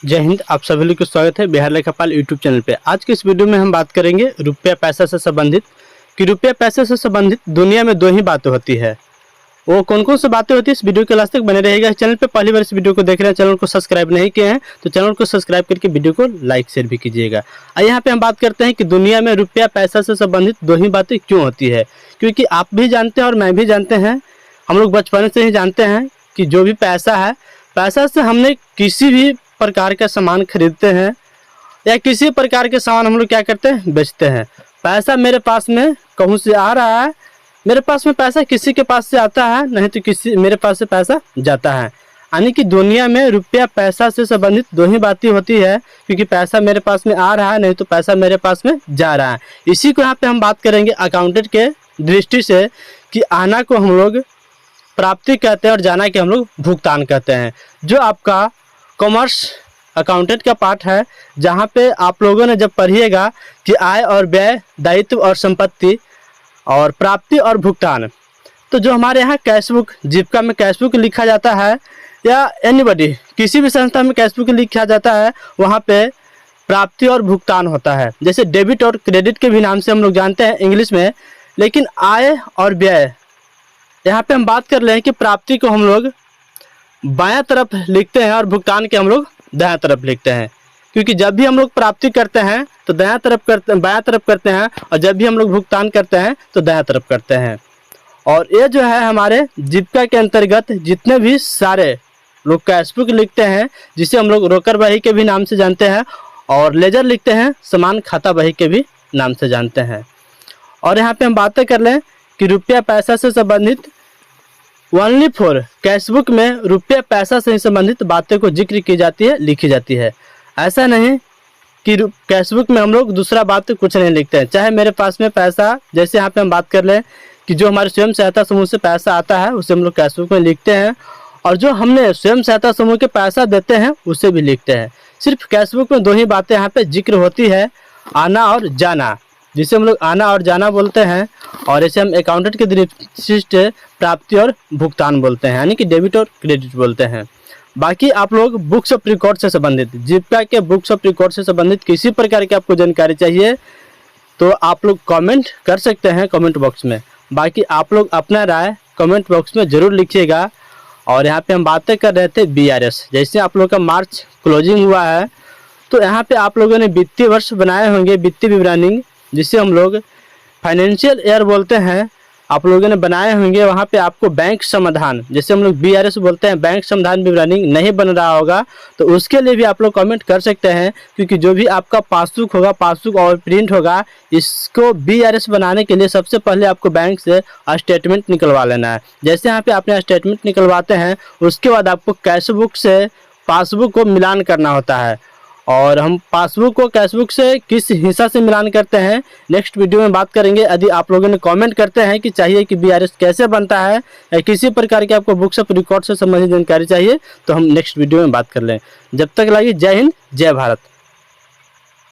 जय हिंद। आप सभी लोग को स्वागत है बिहार लेखापाल यूट्यूब चैनल पे। आज के इस वीडियो में हम बात करेंगे रुपया पैसा से संबंधित कि रुपया पैसा से संबंधित दुनिया में दो ही बातें होती है। वो कौन कौन सी बातें होती है, इस वीडियो के लास्ट तक बने रहेगा। चैनल पे पहली बार इस वीडियो को देख रहे हैं, चैनल को सब्सक्राइब नहीं किए हैं तो चैनल को सब्सक्राइब करके वीडियो को लाइक शेयर भी कीजिएगा। और यहाँ पे हम बात करते हैं कि दुनिया में रुपया पैसा से संबंधित दो ही बातें क्यों होती है। क्योंकि आप भी जानते हैं और मैं भी जानते हैं, हम लोग बचपन से ही जानते हैं कि जो भी पैसा है, पैसा से हमने किसी भी प्रकार का सामान खरीदते हैं या किसी प्रकार के सामान हम लोग क्या करते हैं, बेचते हैं। पैसा मेरे पास में कहूँ से आ रहा है, मेरे पास में पैसा किसी के पास से आता है, नहीं तो किसी मेरे पास से पैसा जाता है। यानी कि दुनिया में रुपया पैसा से संबंधित दो ही बातें होती है, क्योंकि पैसा मेरे पास में आ रहा है, नहीं तो पैसा मेरे पास में जा रहा है। इसी को यहाँ पे हम बात करेंगे अकाउंटेंट के दृष्टि से कि आना को हम लोग प्राप्ति कहते हैं और जाना के हम लोग भुगतान कहते हैं। जो आपका कॉमर्स अकाउंटेंट का पार्ट है, जहाँ पे आप लोगों ने जब पढ़िएगा कि आय और व्यय, दायित्व और संपत्ति और प्राप्ति और भुगतान, तो जो हमारे यहाँ कैशबुक, जीविका में कैशबुक लिखा जाता है या एनीबॉडी किसी भी संस्था में कैशबुक लिखा जाता है, वहाँ पे प्राप्ति और भुगतान होता है। जैसे डेबिट और क्रेडिट के भी नाम से हम लोग जानते हैं इंग्लिश में। लेकिन आय और व्यय, यहाँ पे हम बात कर रहे हैं कि प्राप्ति को हम लोग बायां तरफ लिखते हैं और भुगतान के हम लोग दायां तरफ लिखते हैं। क्योंकि जब भी हम लोग प्राप्ति करते हैं तो बायां तरफ करते हैं, और जब भी हम लोग भुगतान करते हैं तो दायां तरफ करते हैं। और ये जो है हमारे जीविका के अंतर्गत जितने भी सारे लोग कैशबुक लिखते हैं, जिसे हम लोग रोकड़ बही के भी नाम से जानते हैं, और लेजर लिखते हैं, समान खाता बही के भी नाम से जानते हैं। और यहाँ पे हम बातें कर लें कि रुपया पैसा से संबंधित ओनली फॉर कैशबुक में रुपया पैसा से संबंधित बातें को जिक्र की जाती है, लिखी जाती है। ऐसा नहीं कि कैशबुक में हम लोग दूसरा बात कुछ नहीं लिखते हैं। चाहे मेरे पास में पैसा, जैसे यहाँ पे हम बात कर लें कि जो हमारे स्वयं सहायता समूह से पैसा आता है उसे हम लोग कैशबुक में लिखते हैं, और जो हमने स्वयं सहायता समूह के पैसा देते हैं उसे भी लिखते हैं। सिर्फ कैशबुक में दो ही बातें यहाँ पे जिक्र होती है, आना और जाना, जिसे हम लोग आना और जाना बोलते हैं, और इसे हम अकाउंटेंट के दृष्टि से प्राप्ति और भुगतान बोलते हैं, यानी कि डेबिट और क्रेडिट बोलते हैं। बाकी आप लोग बुक्स ऑफ रिकॉर्ड से संबंधित, जीविका के बुक्स ऑफ रिकॉर्ड से संबंधित किसी प्रकार की आपको जानकारी चाहिए तो आप लोग कमेंट कर सकते हैं कमेंट बॉक्स में। बाकी आप लोग अपना राय कमेंट बॉक्स में ज़रूर लिखिएगा। और यहाँ पे हम बातें कर रहे थे BRS, जैसे आप लोग का मार्च क्लोजिंग हुआ है तो यहाँ पे आप लोगों ने वित्तीय वर्ष बनाए होंगे, वित्तीय विवरणिंग, जिसे हम लोग फाइनेंशियल ईयर बोलते हैं, आप लोगों ने बनाए होंगे। वहाँ पे आपको बैंक समाधान, जैसे हम लोग BRS बोलते हैं, बैंक समाधान विवरणिंग नहीं बन रहा होगा तो उसके लिए भी आप लोग कमेंट कर सकते हैं। क्योंकि जो भी आपका पासबुक होगा, पासबुक और प्रिंट होगा, इसको BRS बनाने के लिए सबसे पहले आपको बैंक से स्टेटमेंट निकलवा लेना है। जैसे यहाँ पे आपने स्टेटमेंट निकलवाते हैं, उसके बाद आपको कैशबुक से पासबुक को मिलान करना होता है। और हम पासबुक को कैशबुक से किस हिस्सा से मिलान करते हैं नेक्स्ट वीडियो में बात करेंगे। यदि आप लोगों ने कमेंट करते हैं कि चाहिए कि BRS कैसे बनता है या किसी प्रकार की आपको बुक्स ऑफ रिकॉर्ड से संबंधित जानकारी चाहिए तो हम नेक्स्ट वीडियो में बात कर लें। जब तक लगी, जय हिंद, जय भारत।